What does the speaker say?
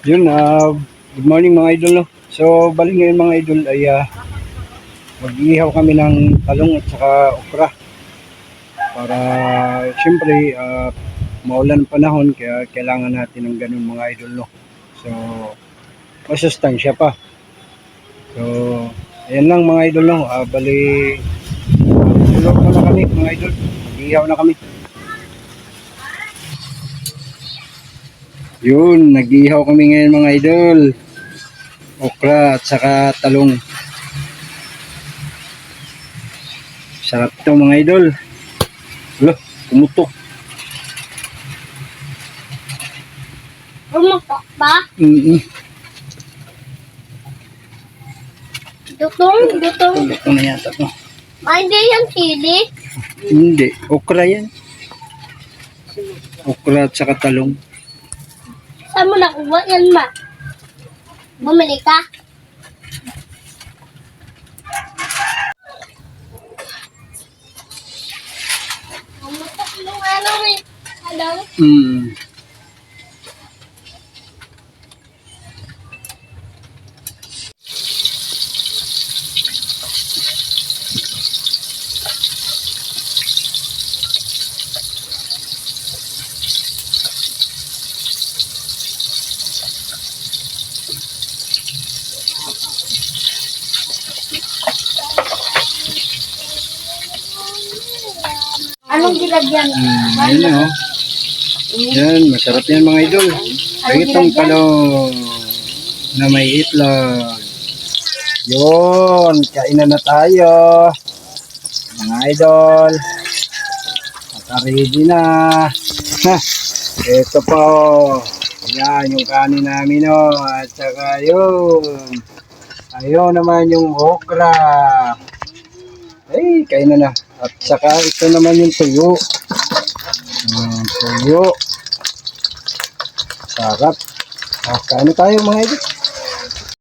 Yun, good morning mga idol, no? So, bali ngayon mga idol ay mag-ihaw kami ng talong at saka okra. Para, syempre, maulan ang panahon, kaya kailangan natin ng ganun mga idol, no? So, masustansya pa. So, ayan lang mga idol, no? Bali, tulog na kami mga idol. Mag-ihaw na kami. Yun, nag-ihaw kami ngayon mga idol. Okra at saka talong. Sarap to mga idol. Wala, kumutok. Umutok ba? Dutong. Kumutok na yata to. Hindi yan chili. Hindi, okra yan. Okra at saka talong. Saan mo nakuha yan, ma? Bumili ka? Umutok yung ano eh. Hello? Anong gilagyan? Ayun o. Yan, masarap yan mga idol. Itong talong na may itlog. Yun, kainan na tayo. Mga idol. Naka-ready na. Ha, ito po. Yan, yung kanin namin o. At saka yun. Ayun naman yung okra. Ay, kainan na. At saka ito naman yung tuyo. Tuyo. Sarap. Kain na tayo mga idol.